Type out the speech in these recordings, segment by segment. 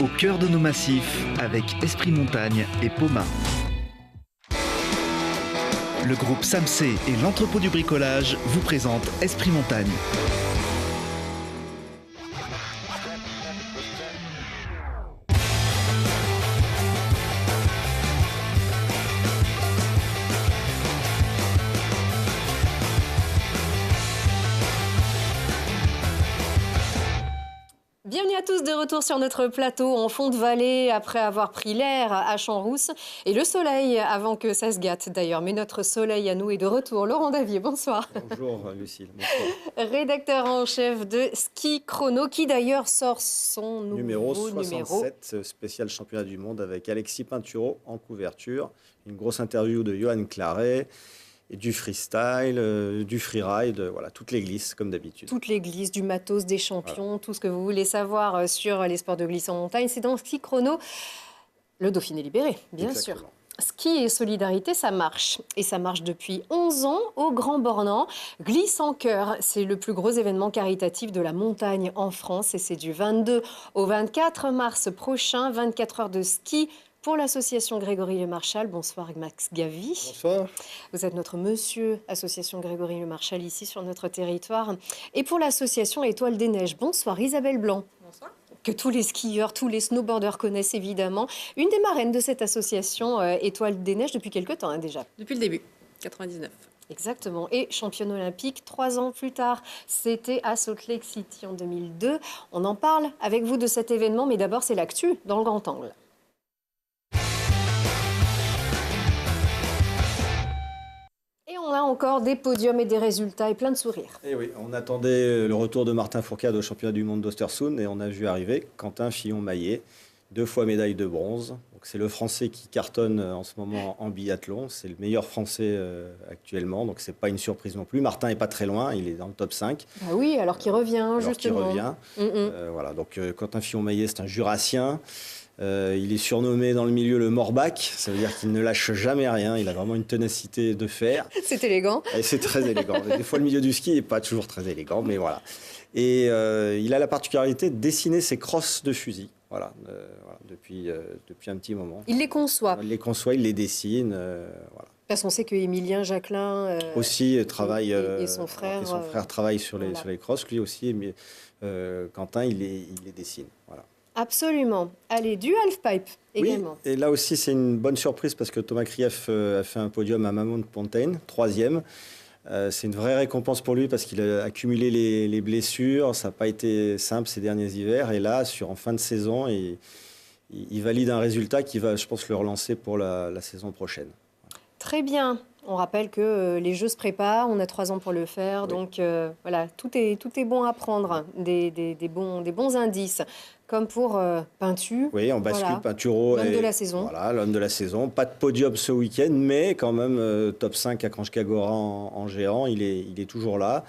au cœur de nos massifs avec Esprit Montagne et Poma. Le groupe Samsé et l'entrepôt du bricolage vous présentent Esprit Montagne. Bienvenue à tous de retour sur notre plateau en fond de vallée après avoir pris l'air à Champs-Rousse et le soleil avant que ça se gâte d'ailleurs. Mais notre soleil à nous est de retour. Laurent Davier, bonsoir. Bonjour Lucille, bonsoir. Rédacteur en chef de Ski Chrono qui d'ailleurs sort son numéro 67, spécial championnat du monde avec Alexis Pinturo en couverture. Une grosse interview de Johan Claret. Et du freestyle, du freeride, voilà, toutes les glisses comme d'habitude. Toutes les glisses, du matos, des champions, voilà. Tout ce que vous voulez savoir sur les sports de glisse en montagne. C'est dans Ski Chrono, le Dauphiné libéré, bien Exactement. sûr. Ski et solidarité, ça marche. Et ça marche depuis 11 ans au Grand Bornand. Glisse en cœur, c'est le plus gros événement caritatif de la montagne en France. Et c'est du 22 au 24 mars prochain, 24 heures de ski pour l'association Grégory Le Marchal. Bonsoir Max Gavy. Bonsoir. Vous êtes notre monsieur association Grégory Le Marchal ici sur notre territoire. Et pour l'association Étoile des Neiges, bonsoir Isabelle Blanc. Bonsoir. Que tous les skieurs, tous les snowboarders connaissent évidemment. Une des marraines de cette association Étoile des Neiges depuis quelques temps déjà. Depuis le début, 99. Exactement. Et championne olympique, 3 ans plus tard, c'était à Salt Lake City en 2002. On en parle avec vous de cet événement, mais d'abord c'est l'actu dans le grand angle. Et on a encore des podiums et des résultats et plein de sourires. Et oui, on attendait le retour de Martin Fourcade au championnat du monde d'Östersund et on a vu arriver Quentin Fillon-Maillet, 2 fois médaille de bronze. C'est le Français qui cartonne en ce moment en biathlon. C'est le meilleur Français actuellement, donc c'est pas une surprise non plus. Martin est pas très loin, il est dans le top 5. Ah oui, alors qu'il revient justement. Voilà, donc Quentin Fillon-Maillet, c'est un Jurassien. Il est surnommé dans le milieu le Morbac, ça veut dire qu'il ne lâche jamais rien, il a vraiment une ténacité de fer. C'est élégant. Et c'est très élégant. Des fois, le milieu du ski n'est pas toujours très élégant, mais voilà. Et il a la particularité de dessiner ses crosses de fusil, voilà, depuis un petit moment. Il les conçoit. Il les conçoit, il les dessine, voilà. Parce qu'on sait que Émilien Jacquelin aussi travaille, et son frère, travaille sur les crosses, lui aussi, mais Quentin, il les dessine, voilà. Absolument. Allez, du halfpipe également. Oui, et là aussi, c'est une bonne surprise parce que Thomas Krief a fait un podium à Mammoth Mountain, 3e. C'est une vraie récompense pour lui parce qu'il a accumulé les blessures. Ça n'a pas été simple ces derniers hivers. Et là, en fin de saison, il valide un résultat qui va, je pense, le relancer pour la saison prochaine. Très bien. On rappelle que les Jeux se préparent, on a 3 ans pour le faire, oui. Donc voilà, tout est bon à prendre, des bons indices. Comme pour Pintu. Oui, on bascule voilà. Pinturo. L'homme de la saison. Voilà, l'homme de la saison. Pas de podium ce week-end, mais quand même top 5 à Kranjska-Gora en géant. Il est toujours là.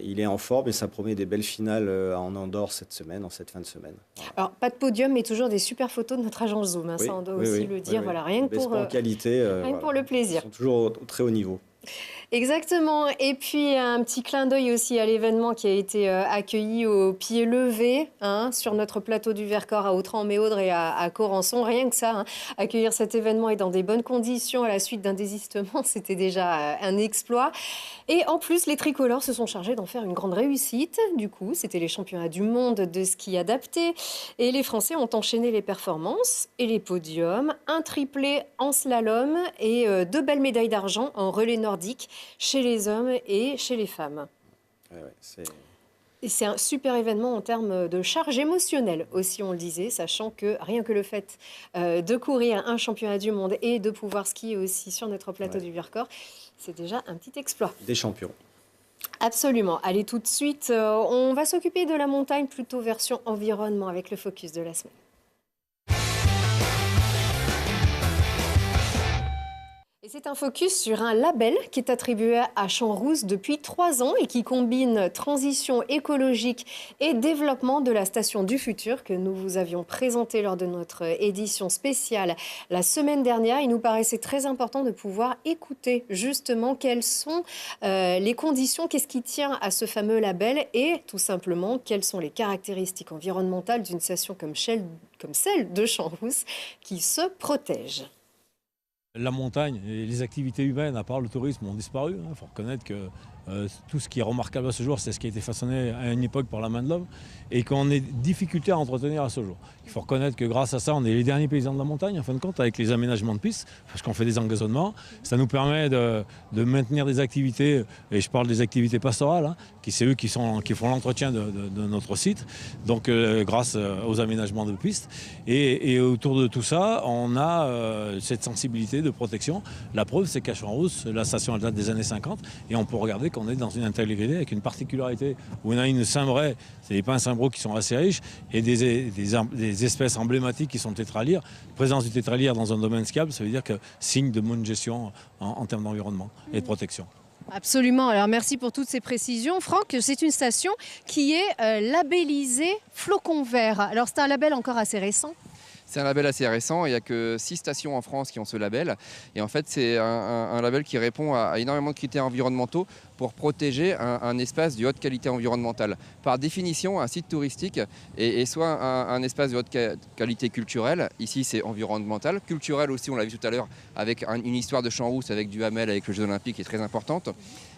Il est en forme et ça promet des belles finales en Andorre cette fin de semaine. Voilà. Alors, pas de podium, mais toujours des super photos de notre agence Zoom. Hein, oui, ça, on doit aussi le dire. Oui. Voilà, rien que pour, qualité, rien que pour le plaisir. Ils sont toujours au très haut niveau. Exactement. Et puis, un petit clin d'œil aussi à l'événement qui a été accueilli au pied levé sur notre plateau du Vercors à Autran-Méaudre et à Corançon. Rien que ça, accueillir cet événement et dans des bonnes conditions à la suite d'un désistement, c'était déjà un exploit. Et en plus, les tricolores se sont chargés d'en faire une grande réussite. Du coup, c'était les championnats du monde de ski adapté. Et les Français ont enchaîné les performances et les podiums. Un triplé en slalom et 2 belles médailles d'argent en relais nordique chez les hommes et chez les femmes. Et c'est un super événement en termes de charge émotionnelle aussi, on le disait, sachant que rien que le fait de courir un championnat du monde et de pouvoir skier aussi sur notre plateau du Vercors, c'est déjà un petit exploit. Des champions. Absolument. Allez, tout de suite, on va s'occuper de la montagne, plutôt version environnement avec le focus de la semaine. Et c'est un focus sur un label qui est attribué à Champs-Rousse depuis 3 ans et qui combine transition écologique et développement de la station du futur que nous vous avions présenté lors de notre édition spéciale la semaine dernière. Il nous paraissait très important de pouvoir écouter justement quelles sont les conditions, qu'est-ce qui tient à ce fameux label et tout simplement quelles sont les caractéristiques environnementales d'une station comme celle de Champs-Rousse qui se protège. La montagne et les activités humaines, à part le tourisme, ont disparu. Il faut reconnaître que tout ce qui est remarquable à ce jour, c'est ce qui a été façonné à une époque par la main de l'homme et qu'on ait difficulté à entretenir à ce jour. Il faut reconnaître que grâce à ça, on est les derniers paysans de la montagne, en fin de compte, avec les aménagements de pistes, parce qu'on fait des engazonnements. Ça nous permet de maintenir des activités, et je parle des activités pastorales, hein, c'est eux qui font l'entretien de notre site, donc grâce aux aménagements de pistes. Et autour de tout ça, on a cette sensibilité de protection. La preuve, c'est qu'à Champs-Rousse, la station elle date des années 50, et on peut regarder qu'on est dans une intégrité avec une particularité où on a une cymbrée, c'est des pins cymbraux qui sont assez riches, et des espèces emblématiques qui sont tétralyres. Présence du tétralyre dans un domaine skiable, ça veut dire que signe de bonne gestion en termes d'environnement et de protection. Absolument. Alors merci pour toutes ces précisions. Franck, c'est une station qui est labellisée Flocon Vert. Alors c'est un label encore assez récent. C'est un label assez récent, il n'y a que 6 stations en France qui ont ce label. Et en fait, c'est un label qui répond à énormément de critères environnementaux pour protéger un espace de haute qualité environnementale. Par définition, un site touristique est soit un espace de haute qualité culturelle, ici c'est environnemental, culturel aussi, on l'a vu tout à l'heure, avec une histoire de Champs-Rousse, avec du Hamel, avec le Jeux Olympiques qui est très importante.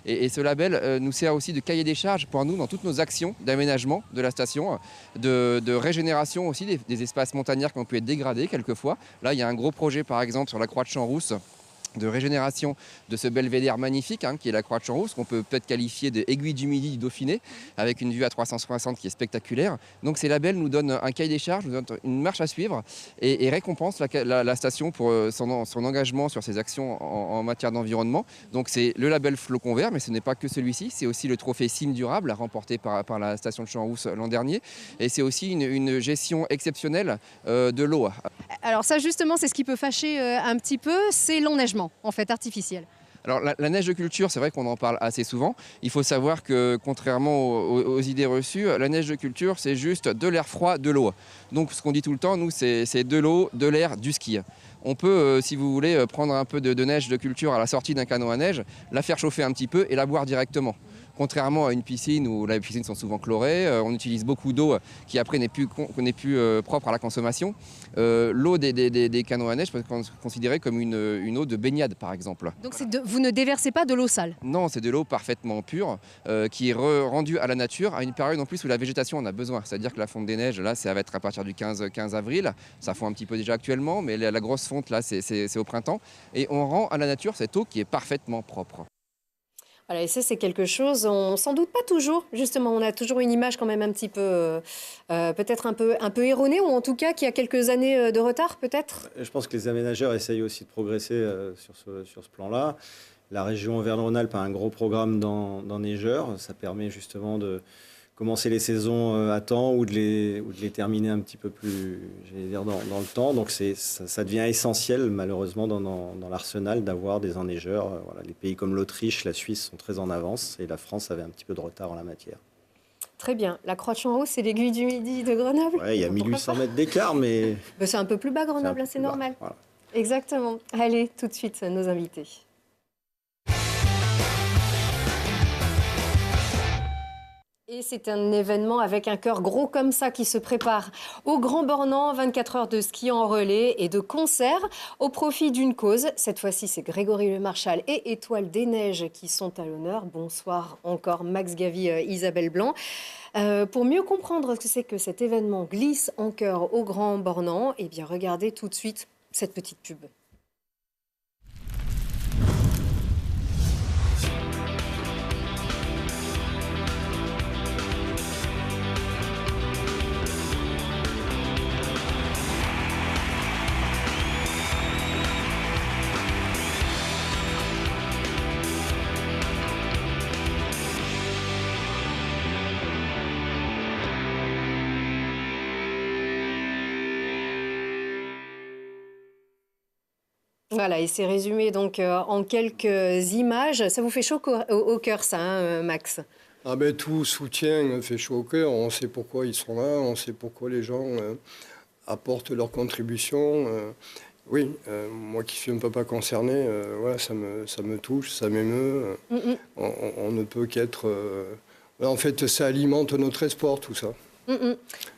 Et ce label nous sert aussi de cahier des charges pour nous dans toutes nos actions d'aménagement de la station, de régénération aussi des espaces montagnards qui ont pu être dégradés quelquefois. Là, il y a un gros projet par exemple sur la Croix de Champs-Rousse de régénération de ce belvédère magnifique qui est la Croix de Champs-Rousse, qu'on peut peut-être qualifier d'aiguille du Midi du Dauphiné, avec une vue à 360 qui est spectaculaire. Donc ces labels nous donnent un cahier des charges, nous donnent une marche à suivre et récompensent la station pour son engagement sur ses actions en matière d'environnement. Donc c'est le label Flocon Vert, mais ce n'est pas que celui-ci, c'est aussi le trophée Cime Durable remporté par la station de Champs-Rousse l'an dernier. Et c'est aussi une gestion exceptionnelle de l'eau. Alors ça justement, c'est ce qui peut fâcher un petit peu, c'est l'enneigement en fait artificiel. Alors la neige de culture, c'est vrai qu'on en parle assez souvent. Il faut savoir que contrairement aux idées reçues, la neige de culture, c'est juste de l'air froid, de l'eau. Donc ce qu'on dit tout le temps, nous, c'est de l'eau, de l'air, du ski. On peut, si vous voulez, prendre un peu de neige de culture à la sortie d'un canot à neige, la faire chauffer un petit peu et la boire directement. Contrairement à une piscine où les piscines sont souvent chlorées, on utilise beaucoup d'eau qui après n'est plus propre à la consommation. L'eau des canots à neige peut être considérée comme une eau de baignade par exemple. Donc vous ne déversez pas de l'eau sale? Non, c'est de l'eau parfaitement pure qui est rendue à la nature à une période en plus où la végétation en a besoin. C'est-à-dire que la fonte des neiges, là, ça va être à partir du 15 avril. Ça fond un petit peu déjà actuellement, mais la grosse fonte, là, c'est au printemps. Et on rend à la nature cette eau qui est parfaitement propre. Voilà, et ça, c'est quelque chose, on s'en doute pas toujours. Justement, on a toujours une image quand même un petit peu, peut-être un peu erronée, ou en tout cas qui a quelques années de retard, peut-être. Je pense que les aménageurs essayent aussi de progresser sur ce plan-là. La région Auvergne-Rhône-Alpes a un gros programme dans Neigeur. Ça permet justement de commencer les saisons à temps ou de les terminer un petit peu plus, j'allais dire, dans le temps. Donc ça devient essentiel, malheureusement, dans l'arsenal d'avoir des enneigeurs. Voilà, les pays comme l'Autriche, la Suisse sont très en avance et la France avait un petit peu de retard en la matière. Très bien. La Croix de Champs-Rousse, c'est l'aiguille du Midi de Grenoble. Oui, il y a 1800 mètres d'écart, mais... C'est un peu plus bas, Grenoble, c'est normal. Voilà. Exactement. Allez, tout de suite, nos invités. Et c'est un événement avec un cœur gros comme ça qui se prépare au Grand Bornand, 24 heures de ski en relais et de concerts au profit d'une cause. Cette fois-ci, c'est Grégory Le Marchal et Étoile des Neiges qui sont à l'honneur. Bonsoir encore Max Gavy, Isabelle Blanc. Pour mieux comprendre ce que c'est que cet événement glisse en cœur au Grand Bornand, eh bien regardez tout de suite cette petite pub. Voilà, et c'est résumé donc en quelques images. Ça vous fait chaud au cœur, ça, hein, Max? Ah ben, tout soutien fait chaud au cœur. On sait pourquoi ils sont là, on sait pourquoi les gens apportent leur contribution. Oui, moi qui suis un peu pas concerné, voilà, ça me touche, ça m'émeut. On ne peut qu'être... en fait, ça alimente notre espoir, tout ça.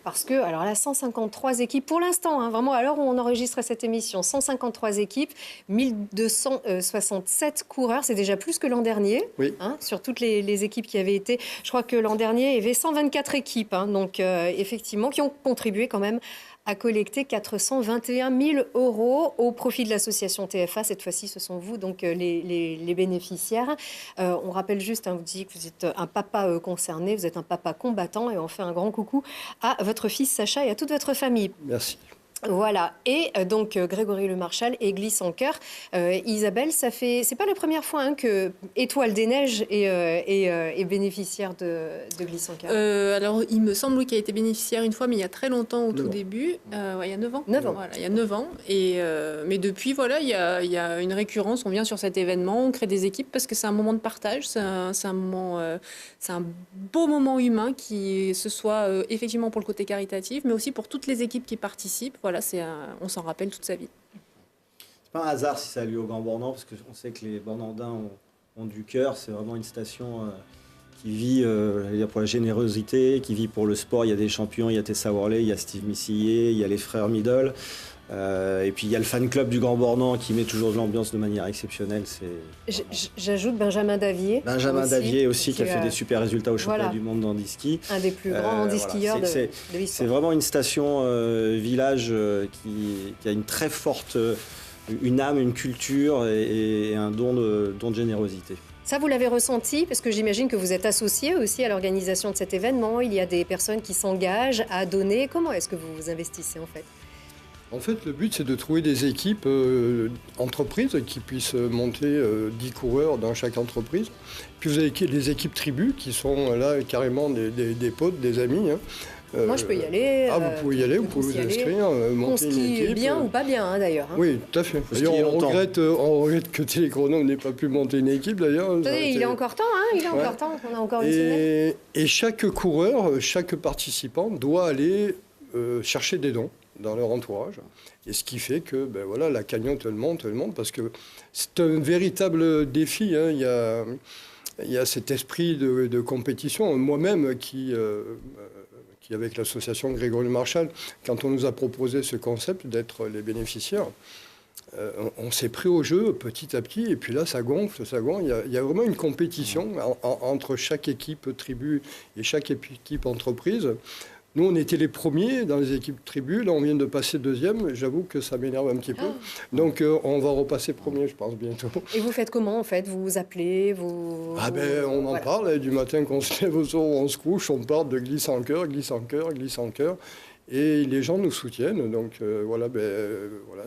Parce que, alors là, 153 équipes, pour l'instant, hein, vraiment à l'heure où on enregistre cette émission, 153 équipes, 1267 coureurs, c'est déjà plus que l'an dernier, Oui. hein, sur toutes les équipes qui avaient été. Je crois que l'an dernier, il y avait 124 équipes, hein, donc effectivement, qui ont contribué quand même à collecter 421 000 € au profit de l'association TFA. Cette fois-ci, ce sont vous, donc les bénéficiaires. On rappelle juste, hein, vous dites que vous êtes un papa concerné, vous êtes un papa combattant, et on fait un grand coucou à votre fils Sacha et à toute votre famille. Merci. Voilà, et donc Grégory Lemarchal et Glisse en cœur. Isabelle, c'est pas la première fois, hein, que Étoile des Neiges est bénéficiaire de Glisse en cœur. Alors, il me semble qu'il a été bénéficiaire une fois, mais il y a très longtemps, au tout début. Ouais, il y a 9 ans. 9 ans. Voilà, il y a 9 ans. Mais depuis, voilà, il y a une récurrence. On vient sur cet événement, on crée des équipes parce que c'est un moment de partage. C'est un moment, c'est un beau moment humain, qui ce soit effectivement pour le côté caritatif, mais aussi pour toutes les équipes qui participent. Voilà, on s'en rappelle toute sa vie. C'est pas un hasard si ça a lieu au Grand Bornand, parce qu'on sait que les Bornandins ont du cœur. C'est vraiment une station qui vit pour la générosité, qui vit pour le sport. Il y a des champions, il y a Tessa Worley, il y a Steve Missillier, il y a les frères Middle. Et puis il y a le fan club du Grand Bornand qui met toujours de l'ambiance de manière exceptionnelle. J'ajoute Benjamin Davier. Davier aussi, qui a fait des super résultats au championnat du monde d'handiski. Un des plus grands handiskieurs de l'histoire. C'est vraiment une station village qui a une très forte une âme, une culture et un don de générosité. Ça, vous l'avez ressenti, parce que j'imagine que vous êtes associé aussi à l'organisation de cet événement. Il y a des personnes qui s'engagent à donner. Comment est-ce que vous vous investissez, en fait ? En fait, le but, c'est de trouver des équipes entreprises qui puissent monter 10 coureurs dans chaque entreprise. Puis vous avez les équipes tribus qui sont là carrément des potes, des amis. Hein. Moi, je peux y aller. Vous pouvez y aller, vous pouvez vous inscrire, monter une équipe. Bien ou pas bien, hein, d'ailleurs. Hein. Oui, tout à fait. D'ailleurs, on regrette que Téléchrono n'ait pas pu monter une équipe, d'ailleurs. Il est encore temps, hein, il est encore temps. On a encore une semaine. Et chaque coureur, chaque participant doit aller chercher des dons dans leur entourage. Et ce qui fait que voilà, la cagnotte, elle monte, parce que c'est un véritable défi. Hein. Il y a cet esprit de compétition. Moi-même, qui avec l'association Grégory Lemarchal, quand on nous a proposé ce concept d'être les bénéficiaires, on s'est pris au jeu petit à petit, et puis là, ça gonfle. Il y a vraiment une compétition entre chaque équipe tribu et chaque équipe entreprise. Nous, on était les premiers dans les équipes tribus. Là, on vient de passer deuxième. J'avoue que ça m'énerve un petit peu. Donc, on va repasser premier, je pense, bientôt. Et vous faites comment, en fait ? Vous vous appelez on en parle. Du matin qu'on se lève au soir où on se couche, on parle de glisse en cœur, glisse en cœur, glisse en cœur. Et les gens nous soutiennent. Donc, voilà.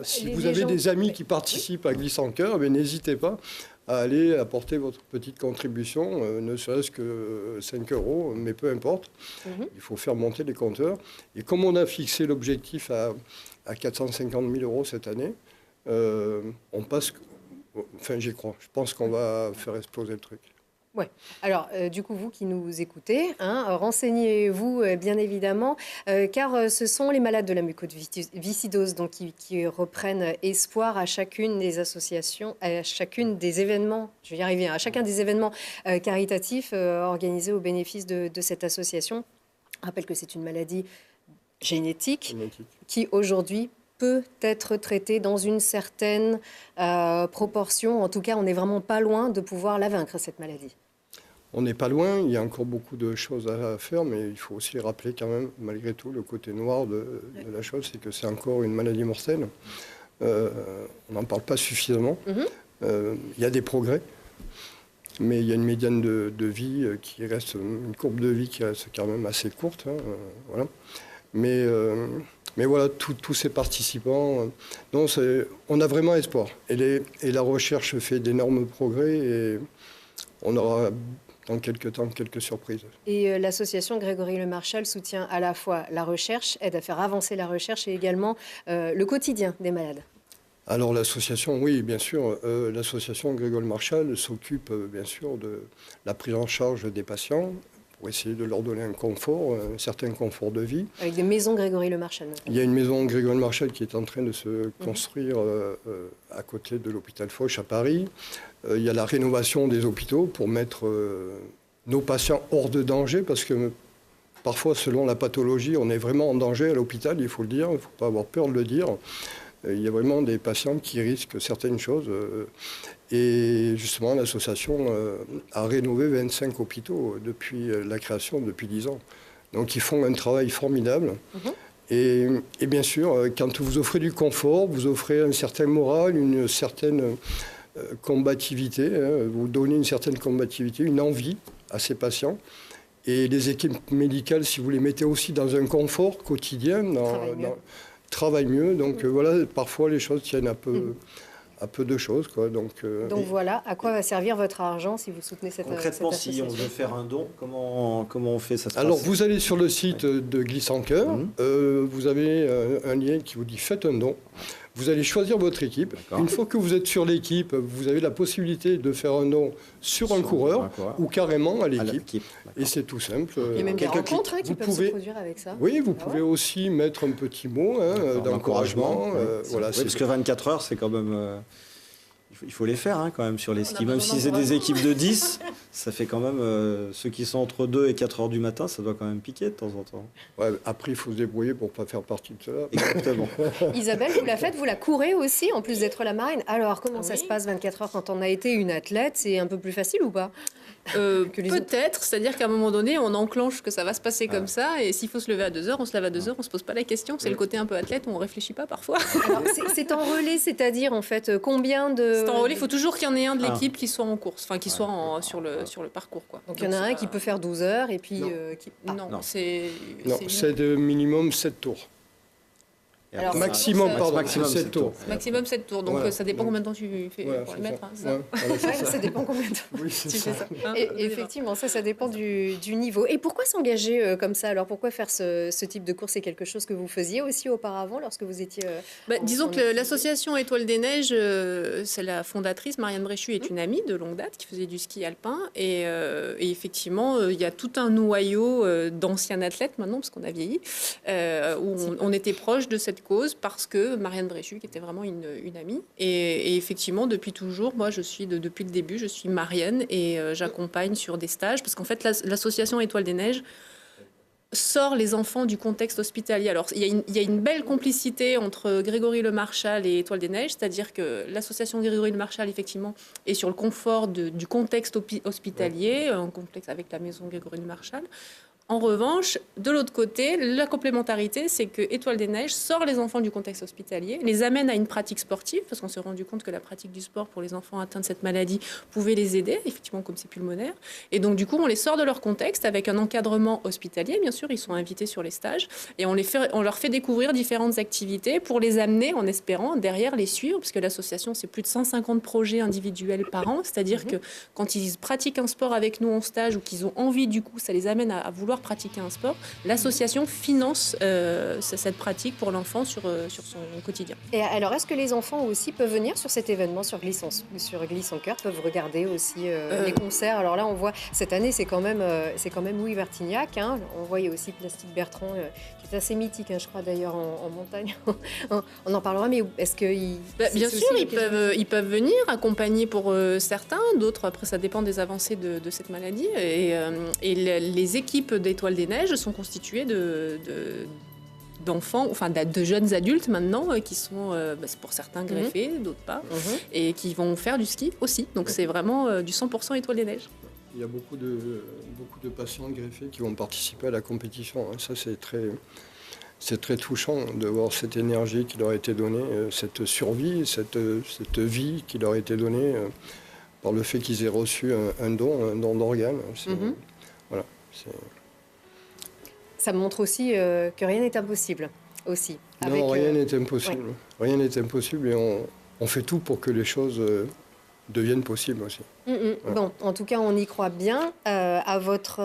Si vous avez des amis qui participent à glisse en cœur, n'hésitez pas à aller apporter votre petite contribution, ne serait-ce que 5 €, mais peu importe. Il faut faire monter les compteurs. Et comme on a fixé l'objectif à 450 000 € cette année, on passe... Enfin, j'y crois. Je pense qu'on va faire exploser le truc. Ouais. Alors, du coup, vous qui nous écoutez, hein, renseignez-vous bien évidemment, car ce sont les malades de la mucoviscidose donc, qui reprennent espoir à chacune des associations, à chacune des événements, je vais y arriver, à chacun des événements caritatifs organisés au bénéfice de cette association. Je rappelle que c'est une maladie génétique. Qui aujourd'hui peut être traitée dans une certaine proportion. En tout cas, on n'est vraiment pas loin de pouvoir la vaincre, cette maladie. On n'est pas loin, il y a encore beaucoup de choses à faire, mais il faut aussi rappeler quand même, malgré tout, le côté noir de la chose, c'est que c'est encore une maladie mortelle. On n'en parle pas suffisamment. Il y a des progrès, mais il y a une médiane de vie qui reste, une courbe de vie qui reste quand même assez courte. Hein, voilà. Mais voilà, tous ces participants, on a vraiment espoir. Et la recherche fait d'énormes progrès et on aura dans quelques temps quelques surprises. Et l'association Grégory Lemarchal soutient à la fois la recherche, aide à faire avancer la recherche et également le quotidien des malades. Alors l'association, oui, bien sûr, l'association Grégory Marchal s'occupe bien sûr de la prise en charge des patients pour essayer de leur donner un confort, un certain confort de vie. Avec des maisons Grégory Le Marchal. Il y a une maison Grégory Marchal qui est en train de se construire à côté de l'hôpital Foch à Paris. Il y a la rénovation des hôpitaux pour mettre nos patients hors de danger parce que parfois, selon la pathologie, on est vraiment en danger à l'hôpital, il faut le dire, il ne faut pas avoir peur de le dire. Il y a vraiment des patients qui risquent certaines choses. Et justement, l'association a rénové 25 hôpitaux depuis la création, depuis 10 ans. Donc ils font un travail formidable. Et bien sûr, quand vous offrez du confort, vous offrez un certain moral, une certaine combativité, vous donnez une certaine combativité, une envie à ces patients. Et les équipes médicales, si vous les mettez aussi dans un confort quotidien, travaillent mieux. Donc voilà, parfois les choses tiennent à peu de choses, quoi. Donc voilà, à quoi va servir votre argent si vous soutenez cette concrètement, cette si on association? veut faire un don, comment on fait ça? Alors vous allez sur le site de Glisse en Cœur, vous avez un lien qui vous dit faites un don. Vous allez choisir votre équipe. Une fois que vous êtes sur l'équipe, vous avez la possibilité de faire un don sur un coureur ou carrément à l'équipe. Et c'est tout simple. Il y a même des rencontres qui peuvent se produire avec ça. Oui, vous pouvez aussi mettre un petit mot d'encouragement. Voilà, parce que 24 heures, c'est quand même... il faut les faire quand même sur les skis. Même si c'est des équipes de 10, ça fait quand même... ceux qui sont entre 2 et 4 heures du matin, ça doit quand même piquer de temps en temps. Ouais, après, il faut se débrouiller pour ne pas faire partie de cela. Exactement. Isabelle, vous la faites, vous la courez aussi, en plus d'être la marraine. Alors, comment ça se passe 24 heures quand on a été une athlète? C'est un peu plus facile ou pas? Peut-être, c'est-à-dire qu'à un moment donné, on enclenche que ça va se passer comme ça, et s'il faut se lever à 2 heures, on se lève à 2 heures, on se pose pas la question. C'est le côté un peu athlète où on réfléchit pas parfois. Alors, c'est en relais, c'est-à-dire en fait combien de... C'est en relais, il faut toujours qu'il y en ait un de l'équipe qui soit en course, enfin qui soit sur le parcours, quoi. Donc il y en a un qui peut faire 12 heures et puis... Non, c'est de minimum 7 tours. Alors, maximum 7 tours. Maximum 7 tours, donc ça dépend combien de temps tu fais pour les mettre. Ça dépend combien de temps tu fais ça. Et effectivement, ça dépend du niveau. Et pourquoi s'engager comme ça? Alors pourquoi faire ce type de course? C'est quelque chose que vous faisiez aussi auparavant lorsque vous étiez... disons que l'association Étoile des Neiges, c'est la fondatrice, Marianne Bréchu, est une amie de longue date qui faisait du ski alpin. Et effectivement, il y a tout un noyau d'anciens athlètes maintenant, parce qu'on a vieilli, où on était proche de cette cause parce que Marianne Bréchu, qui était vraiment une amie. Et effectivement, depuis toujours, moi, depuis le début, je suis marienne et j'accompagne sur des stages. Parce qu'en fait, l'association Étoile des Neiges sort les enfants du contexte hospitalier. Alors, il y a une belle complicité entre Grégory Le Marchal et Étoile des Neiges, c'est-à-dire que l'association Grégory Le Marchal, effectivement, est sur le confort du contexte hospitalier, un complexe avec la maison Grégory Le Marchal. En revanche, de l'autre côté, la complémentarité, c'est que Étoile des Neiges sort les enfants du contexte hospitalier, les amène à une pratique sportive, parce qu'on s'est rendu compte que la pratique du sport pour les enfants atteints de cette maladie pouvait les aider, effectivement, comme c'est pulmonaire. Et donc, du coup, on les sort de leur contexte avec un encadrement hospitalier. Bien sûr, ils sont invités sur les stages et on leur fait découvrir différentes activités pour les amener, en espérant, derrière les suivre, parce que l'association, c'est plus de 150 projets individuels par an. C'est-à-dire que quand ils pratiquent un sport avec nous en stage ou qu'ils ont envie, du coup, ça les amène à vouloir pratiquer un sport, l'association finance cette pratique pour l'enfant sur son quotidien. Et alors, est-ce que les enfants aussi peuvent venir sur cet événement sur Glisse en Cœur, peuvent regarder aussi les concerts? Alors là, on voit, cette année, c'est quand même Louis Vertignac. On voyait aussi Plastique Bertrand, qui est assez mythique, je crois, d'ailleurs, en montagne. On en parlera, mais est-ce qu'ils... Bien sûr, ils peuvent venir, accompagner pour certains, d'autres, après, ça dépend des avancées de cette maladie. Et les équipes d'Étoile des Neiges sont constituées d'enfants, enfin de jeunes adultes maintenant, qui sont pour certains greffés, d'autres pas, et qui vont faire du ski aussi. Donc c'est vraiment du 100% Étoile des Neiges. Il y a beaucoup de patients greffés qui vont participer à la compétition. Ça, c'est très touchant de voir cette énergie qui leur a été donnée, cette survie, cette vie qui leur a été donnée par le fait qu'ils aient reçu un don d'organes. Voilà. Ça montre aussi que rien n'est impossible. Aussi. Non, rien n'est impossible. Ouais. Rien n'est impossible et on fait tout pour que les choses deviennent possibles aussi. Bon, en tout cas, on y croit bien à votre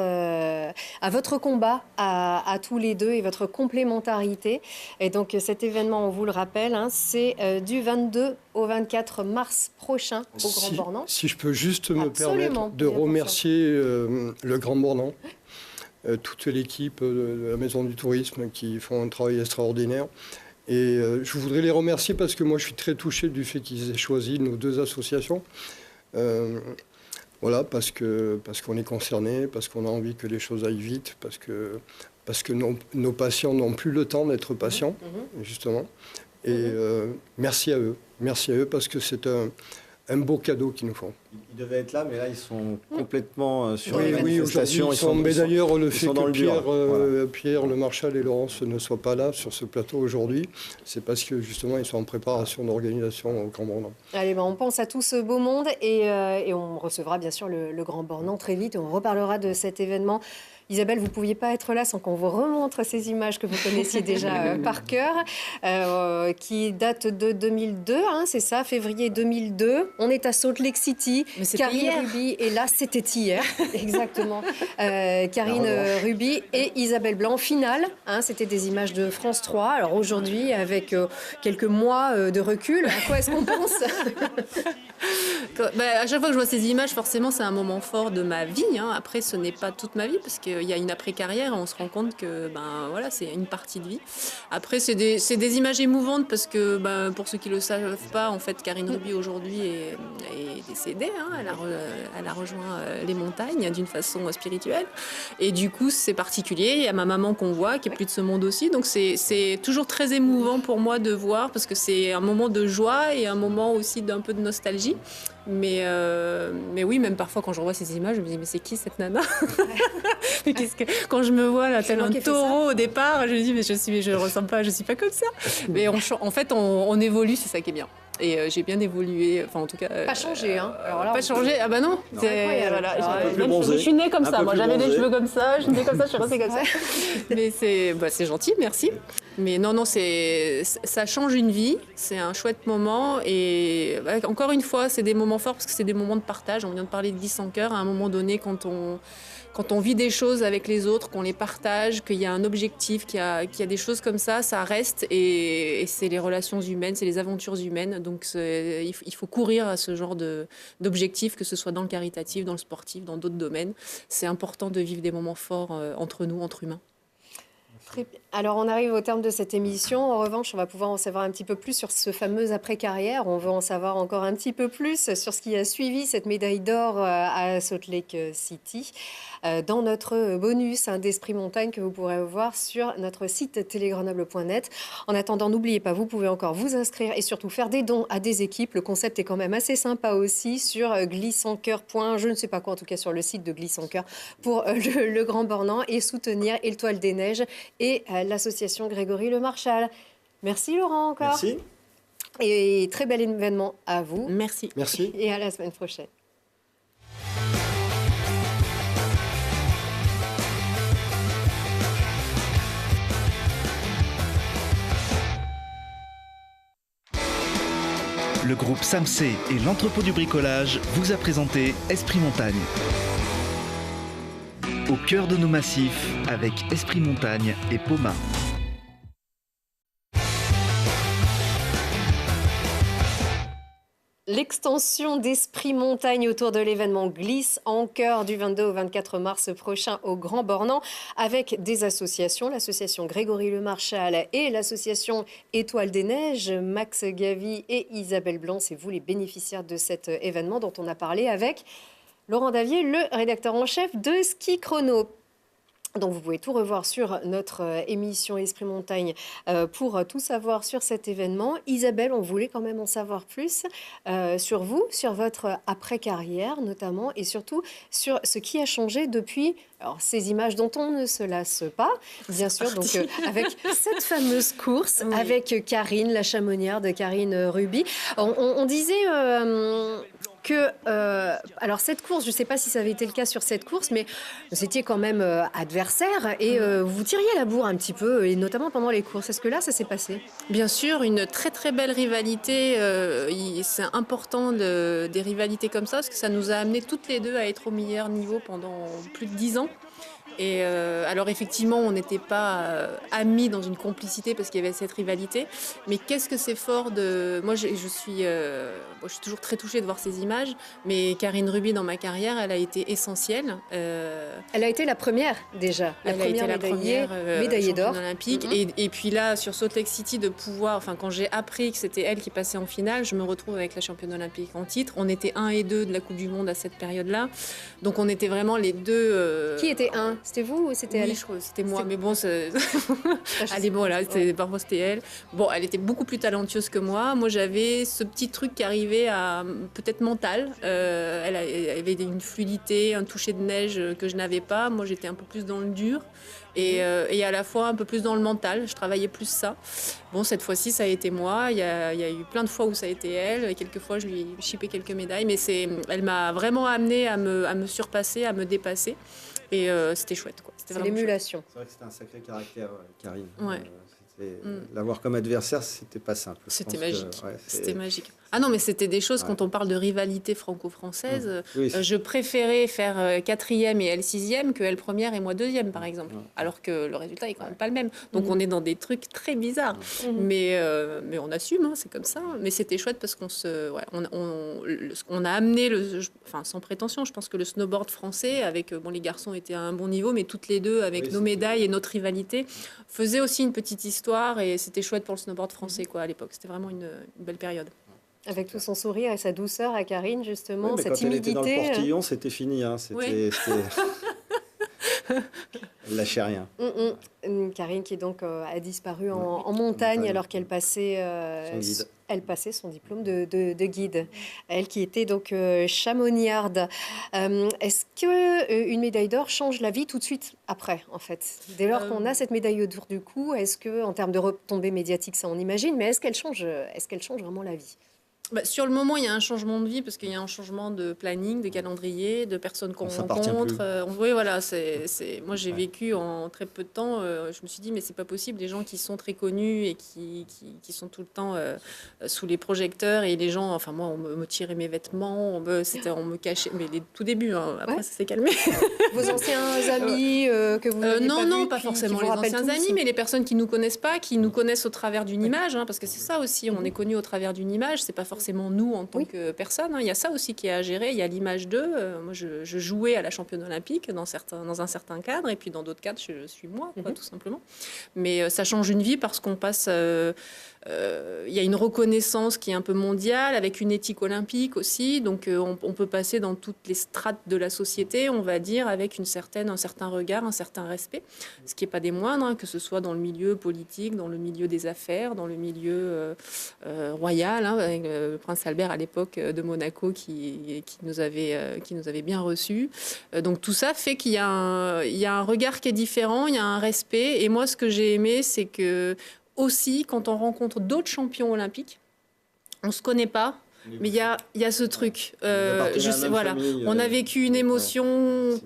combat, à tous les deux et votre complémentarité. Et donc, cet événement, on vous le rappelle, hein, c'est du 22 au 24 mars prochain au Grand Bornand. Si je peux juste me Absolument, permettre de remercier le Grand Bornand, toute l'équipe de la Maison du Tourisme qui font un travail extraordinaire. Et je voudrais les remercier parce que moi, je suis très touché du fait qu'ils aient choisi nos deux associations. Voilà, parce qu'on est concerné, parce qu'on a envie que les choses aillent vite, parce que nos patients n'ont plus le temps d'être patients, justement. Et merci à eux parce que c'est un beau cadeau qu'ils nous font. Ils devaient être là, mais là, ils sont complètement sur Oui, les manifestations. mais d'ailleurs, le fait dans que le dur. Pierre, le Marchal et Laurence ne soient pas là sur ce plateau aujourd'hui, c'est parce que justement, ils sont en préparation d'organisation au Grand Bornand. Allez, on pense à tout ce beau monde et on recevra bien sûr le Grand Bornand très vite. On reparlera de cet événement. Isabelle, vous ne pouviez pas être là sans qu'on vous remontre ces images que vous connaissiez déjà par cœur, qui datent de 2002, hein, c'est ça, février 2002. On est à Salt Lake City. Karine Ruby est là, c'était hier, exactement. Karine Ruby et Isabelle Blanc, finale. Hein, c'était des images de France 3. Alors aujourd'hui, avec quelques mois de recul, à quoi est-ce qu'on pense? À chaque fois que je vois ces images, forcément, c'est un moment fort de ma vie. Hein. Après, ce n'est pas toute ma vie parce qu'il y a une après-carrière. On se rend compte que, voilà, c'est une partie de vie. Après, c'est des images émouvantes parce que, pour ceux qui ne le savent pas, en fait, Karine Ruby aujourd'hui est décédée. Hein. Elle a rejoint les montagnes d'une façon spirituelle. Et du coup, c'est particulier. Il y a ma maman qu'on voit, qui est plus de ce monde aussi. Donc, c'est toujours très émouvant pour moi de voir parce que c'est un moment de joie et un moment aussi d'un peu de nostalgie. Mais oui, même parfois quand je revois ces images, je me dis mais c'est qui cette nana? Mais quand je me vois là tel un taureau au départ, je me dis mais je ressemble pas, je suis pas comme ça. Mais en fait on évolue, c'est ça qui est bien. Et j'ai bien évolué, enfin en tout cas. Pas changé, hein. Alors là, pas changé, ah bah non. Je suis née comme ça, moi j'avais les cheveux comme ça, je suis née comme ça, je suis restée comme ça. Mais c'est gentil, merci. Mais non, ça change une vie, c'est un chouette moment et encore une fois, c'est des moments forts parce que c'est des moments de partage. On vient de parler de Glisse en cœur, à un moment donné, quand on vit des choses avec les autres, qu'on les partage, qu'il y a un objectif, qu'il y a des choses comme ça reste et c'est les relations humaines, c'est les aventures humaines. Donc il faut courir à ce genre d'objectifs, que ce soit dans le caritatif, dans le sportif, dans d'autres domaines. C'est important de vivre des moments forts entre nous, entre humains. Alors, on arrive au terme de cette émission. En revanche, on va pouvoir en savoir un petit peu plus sur ce fameux après-carrière. On veut en savoir encore un petit peu plus sur ce qui a suivi cette médaille d'or à Salt Lake City dans notre bonus d'Esprit Montagne que vous pourrez voir sur notre site télégrenoble.net. En attendant, n'oubliez pas, vous pouvez encore vous inscrire et surtout faire des dons à des équipes. Le concept est quand même assez sympa aussi sur glissencoeur. Je ne sais pas quoi, en tout cas sur le site de Glisse en cœur pour le Grand Bornand et soutenir Étoile des Neiges et l'association Grégory Le Marchal. Merci Laurent encore. Merci. Et très bel événement à vous. Merci. Merci. Et à la semaine prochaine. Le groupe Samsé et l'entrepôt du bricolage vous a présenté Esprit Montagne. Au cœur de nos massifs avec Esprit Montagne et Poma. L'extension d'Esprit Montagne autour de l'événement Glisse en cœur du 22 au 24 mars prochain au Grand Bornand avec des associations, l'association Grégory Le Marchal et l'association Étoile des Neiges, Max Gavy et Isabelle Blanc. C'est vous les bénéficiaires de cet événement dont on a parlé avec Laurent Davier, le rédacteur en chef de Ski Chrono. Donc vous pouvez tout revoir sur notre émission Esprit Montagne pour tout savoir sur cet événement. Isabelle, on voulait quand même en savoir plus sur vous, sur votre après-carrière notamment, et surtout sur ce qui a changé depuis ces images dont on ne se lasse pas, bien sûr, donc avec cette fameuse course, avec Karine, la chamonière de Karine Ruby. On disait... que, alors cette course, je ne sais pas si ça avait été le cas sur cette course, mais vous étiez quand même adversaire et vous tiriez la bourre un petit peu, et notamment pendant les courses. Est-ce que là, ça s'est passé? Bien sûr, une très très belle rivalité. C'est important des rivalités comme ça parce que ça nous a amené toutes les deux à être au meilleur niveau pendant plus de 10 ans. Et alors effectivement, on n'était pas amis dans une complicité parce qu'il y avait cette rivalité. Mais qu'est-ce que c'est fort de... Moi, je suis toujours très touchée de voir ces images. Mais Karine Ruby, dans ma carrière, elle a été essentielle. Elle a été la première déjà, Elle a été la première médaillée d'or olympique. Et puis là, sur Salt Lake City, de pouvoir... Enfin, quand j'ai appris que c'était elle qui passait en finale, je me retrouve avec la championne olympique en titre. On était 1 et 2 de la Coupe du Monde à cette période-là. Donc on était vraiment les deux... Qui était 1? C'était vous ou c'était elle? Oui, je crois que c'était moi, mais bon, allez, bon, là, parfois c'était elle. Bon, elle était beaucoup plus talentueuse que moi. Moi, j'avais ce petit truc qui arrivait à peut-être mental. Elle avait une fluidité, un toucher de neige que je n'avais pas. Moi, j'étais un peu plus dans le dur et à la fois un peu plus dans le mental. Je travaillais plus ça. Bon, cette fois-ci, ça a été moi. Il y a eu plein de fois où ça a été elle. Et quelques fois, je lui ai chippé quelques médailles. Mais elle m'a vraiment amenée à me surpasser, à me dépasser. Et c'était chouette, quoi. C'est l'émulation. C'est vrai que c'était un sacré caractère, Karine. Ouais. L'avoir comme adversaire, c'était pas simple. C'était magique. C'était magique. Ah non, mais c'était des choses, quand on parle de rivalité franco-française, je préférais faire 4e et elle 6e que elle 1re et moi 2e, par exemple. Alors que le résultat est quand même pas le même. Donc on est dans des trucs très bizarres. Mais on assume, hein, c'est comme ça. Mais c'était chouette parce on a amené, sans prétention, je pense que le snowboard français, avec les garçons étaient à un bon niveau, mais toutes les deux, avec nos médailles et notre rivalité, faisaient aussi une petite histoire et c'était chouette pour le snowboard français, quoi, à l'époque. C'était vraiment une belle période. Avec tout son sourire et sa douceur à Karine, justement, cette cette timidité. Quand elle était dans le portillon, c'était fini. Hein. Elle lâchait rien. Karine qui donc a disparu en montagne alors qu'elle passait, son diplôme de guide. Elle qui était donc chamoniarde. Est-ce qu'une médaille d'or change la vie tout de suite après, en fait? Dès lors qu'on a cette médaille d'or du coup, est-ce qu'en termes de retombées médiatiques, ça on imagine, mais est-ce qu'elle change vraiment la vie? Sur le moment, il y a un changement de vie parce qu'il y a un changement de planning, de calendrier, de personnes qu'on rencontre. Oui, voilà. Moi, j'ai vécu en très peu de temps. Je me suis dit, mais c'est pas possible. Des gens qui sont très connus et qui sont tout le temps sous les projecteurs et les gens. Enfin, moi, on me tirait mes vêtements, on me cachait. Mais les tout débuts. Hein, après, ça s'est calmé. Vos anciens amis que vous n'aviez pas non, vus, pas forcément les anciens amis, mais les personnes qui nous connaissent pas, qui nous connaissent au travers d'une image, hein, parce que c'est ça aussi. On est connus au travers d'une image. C'est pas forcément nous en tant que personne. Il y a ça aussi qui est à gérer. Il y a l'image d'eux. Moi, je jouais à la championne olympique dans un certain cadre, et puis dans d'autres cadres, je suis moi, quoi, tout simplement. Mais ça change une vie parce qu'on passe... Il y a une reconnaissance qui est un peu mondiale, avec une éthique olympique aussi. Donc, on peut passer dans toutes les strates de la société, on va dire, avec un certain regard, un certain respect. Ce qui n'est pas des moindres, hein, que ce soit dans le milieu politique, dans le milieu des affaires, dans le milieu royal, hein, avec le prince Albert à l'époque de Monaco qui nous avait bien reçus. Donc, tout ça fait qu'il y a un regard qui est différent, il y a un respect. Et moi, ce que j'ai aimé, c'est que aussi, quand on rencontre d'autres champions olympiques, on ne se connaît pas, mais il y a ce truc. On a vécu une émotion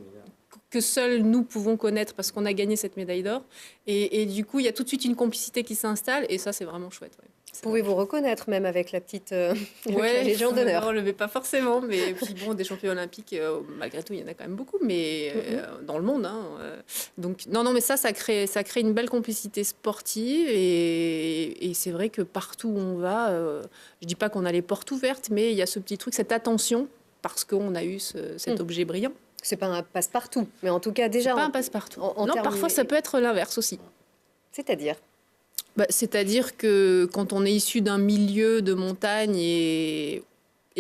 que seuls nous pouvons connaître parce qu'on a gagné cette médaille d'or. Et du coup, il y a tout de suite une complicité qui s'installe, et ça, c'est vraiment chouette. Ouais. Pouvez-vous reconnaître même avec la petite la Légion d'honneur? On ne le met pas forcément, mais puis bon, des champions olympiques, malgré tout, il y en a quand même beaucoup, mais dans le monde. Hein, donc non, mais ça crée une belle complicité sportive, et c'est vrai que partout où on va, je dis pas qu'on a les portes ouvertes, mais il y a ce petit truc, cette attention, parce qu'on a eu cet objet brillant. C'est pas un passe-partout, mais en tout cas déjà... C'est pas un passe-partout. Non, parfois ça peut être l'inverse aussi. C'est-à-dire? C'est-à-dire que quand on est issu d'un milieu de montagne et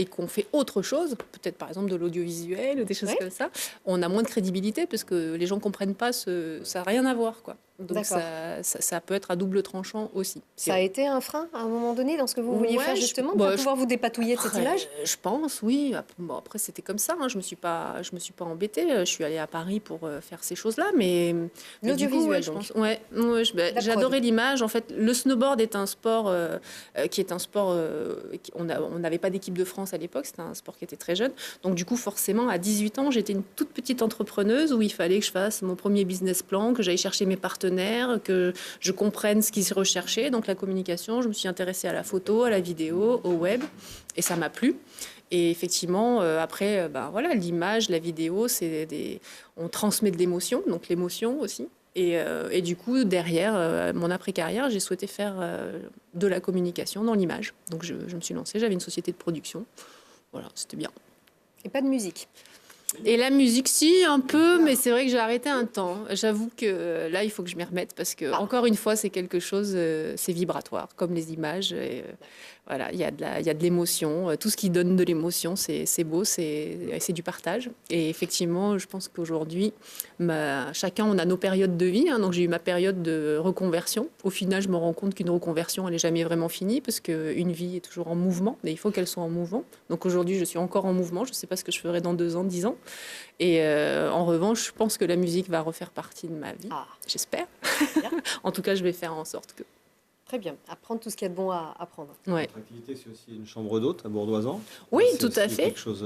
qu'on fait autre chose, peut-être par exemple de l'audiovisuel ou des choses comme ça, on a moins de crédibilité parce que les gens ne comprennent pas, ça n'a rien à voir, quoi. Donc ça peut être à double tranchant aussi. Ça a été un frein à un moment donné dans ce que vous vouliez faire justement pour pouvoir vous dépatouiller de cette image? Je pense, oui. Bon, après, c'était comme ça. Je me suis pas embêtée. Je suis allée à Paris pour faire ces choses-là, mais du coup, je pense. Ouais, j'adorais l'image. En fait, le snowboard est un sport on n'avait pas d'équipe de France à l'époque. C'était un sport qui était très jeune. Donc du coup, forcément, à 18 ans, j'étais une toute petite entrepreneuse où il fallait que je fasse mon premier business plan, que j'aille chercher mes partenaires, que je comprenne ce qui se recherchait. Donc la communication, je me suis intéressée à la photo, à la vidéo, au web, et ça m'a plu. Et effectivement, après, voilà, l'image, la vidéo, on transmet de l'émotion, donc l'émotion aussi. Et du coup, derrière mon après-carrière, j'ai souhaité faire de la communication dans l'image. Donc je me suis lancée, j'avais une société de production. Voilà, c'était bien. Et pas de musique? Et la musique, si, un peu, mais c'est vrai que j'ai arrêté un temps. J'avoue que là, il faut que je m'y remette parce que, encore une fois, c'est quelque chose, c'est vibratoire, comme les images. Et, voilà, il y a de l'émotion. Tout ce qui donne de l'émotion, c'est beau, c'est du partage. Et effectivement, je pense qu'aujourd'hui, chacun, on a nos périodes de vie. Donc, j'ai eu ma période de reconversion. Au final, je me rends compte qu'une reconversion, elle n'est jamais vraiment finie parce qu'une vie est toujours en mouvement. Mais il faut qu'elle soit en mouvement. Donc, aujourd'hui, je suis encore en mouvement. Je ne sais pas ce que je ferai dans 2 ans, 10 ans. Et en revanche, je pense que la musique va refaire partie de ma vie. J'espère. En tout cas, je vais faire en sorte que... Très bien, apprendre tout ce qu'il y a de bon à apprendre. Ouais. Votre activité, c'est aussi une chambre d'hôte à Bourdoisan. Oui, tout à fait. Quelque chose,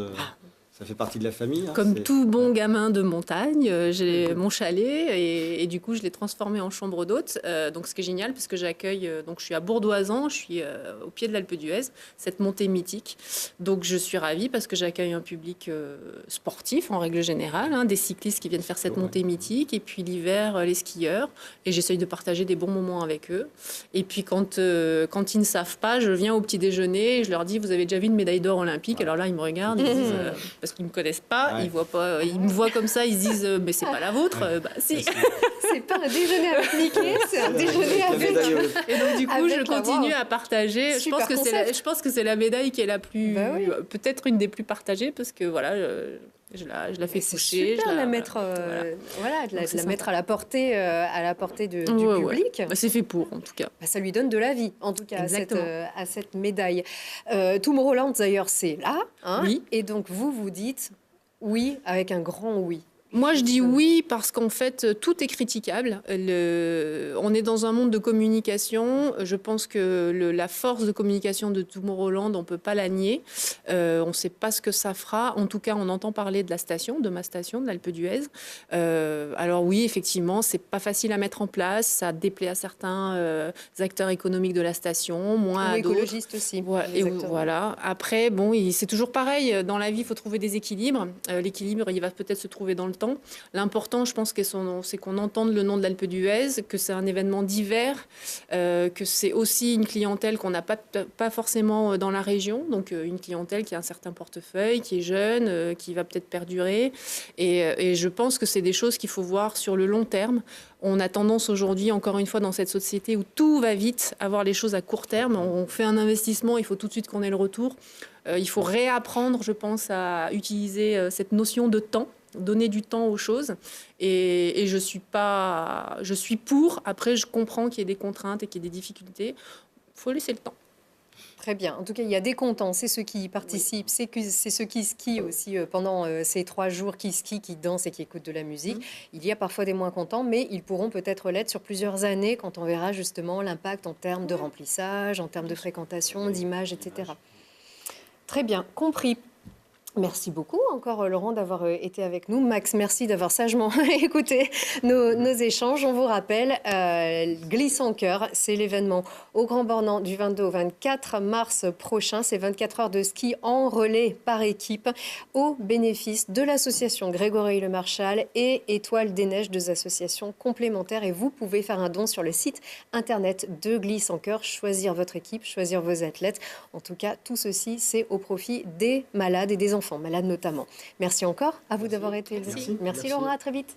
ça fait partie de la famille. Comme tout bon gamin de montagne, j'ai mon chalet et du coup, je l'ai transformé en chambre d'hôte. Donc, ce qui est génial, parce que j'accueille... donc, je suis à Bourdoisan, je suis au pied de l'Alpe d'Huez, cette montée mythique. Donc, je suis ravie parce que j'accueille un public sportif, en règle générale, des cyclistes qui viennent faire cette montée mythique. Et puis, l'hiver, les skieurs. Et j'essaye de partager des bons moments avec eux. Et puis, quand ils ne savent pas, je viens au petit déjeuner et je leur dis, vous avez déjà vu une médaille d'or olympique? Alors là, ils me regardent, ils disent... parce qu'ils me connaissent pas, ils voient pas, ils me voient comme ça, ils se disent mais c'est pas la vôtre, si. C'est pas un déjeuner avec Mickey, c'est un déjeuner avec. Et donc du coup, je continue à partager. Super Je pense que c'est la médaille qui est la plus, peut-être une des plus partagées parce que voilà. Je la fais toucher. C'est super la mettre, la mettre à la portée du public. C'est fait pour, en tout cas. Ça lui donne de la vie, en tout cas, à cette médaille. Tomorrowland, d'ailleurs, c'est là. Oui. Et donc, vous dites oui avec un grand oui. Moi, je dis oui parce qu'en fait, tout est critiquable. On est dans un monde de communication. Je pense que la force de communication de Tomorrowland, on ne peut pas la nier. On ne sait pas ce que ça fera. En tout cas, on entend parler de la station, de ma station, de l'Alpe d'Huez. Alors oui, effectivement, c'est pas facile à mettre en place. Ça déplaît à certains acteurs économiques de la station, moins à d'autres. Écologistes aussi. Et voilà. Après, bon, c'est toujours pareil. Dans la vie, il faut trouver des équilibres. L'équilibre, il va peut-être se trouver dans le temps. L'important, je pense, c'est qu'on entende le nom de l'Alpe d'Huez, que c'est un événement divers, que c'est aussi une clientèle qu'on n'a pas forcément dans la région, donc une clientèle qui a un certain portefeuille, qui est jeune, qui va peut-être perdurer. Et je pense que c'est des choses qu'il faut voir sur le long terme. On a tendance aujourd'hui, encore une fois, dans cette société où tout va vite, à voir les choses à court terme. On fait un investissement, il faut tout de suite qu'on ait le retour. Il faut réapprendre, je pense, à utiliser cette notion de temps. Donner du temps aux choses et je suis pour. Après, je comprends qu'il y ait des contraintes et qu'il y ait des difficultés. Il faut laisser le temps. Très bien. En tout cas, il y a des contents. C'est ceux qui y participent, c'est ceux qui skient aussi pendant ces 3 jours, qui skient, qui dansent et qui écoutent de la musique. Il y a parfois des moins contents, mais ils pourront peut-être l'être sur plusieurs années quand on verra justement l'impact en termes de remplissage, en termes de fréquentation, d'image, etc. Très bien, compris. Merci beaucoup encore Laurent d'avoir été avec nous. Max, merci d'avoir sagement écouté nos échanges. On vous rappelle, Glisse en Cœur, c'est l'événement au Grand Bornand du 22 au 24 mars prochain. C'est 24 heures de ski en relais par équipe au bénéfice de l'association Grégory Le Marchal et Étoile des Neiges, 2 associations complémentaires. Et vous pouvez faire un don sur le site internet de Glisse en Cœur, choisir votre équipe, choisir vos athlètes. En tout cas, tout ceci, c'est au profit des malades et des enfants malades notamment. Merci encore à vous d'avoir été là. Merci Laurent, à très vite.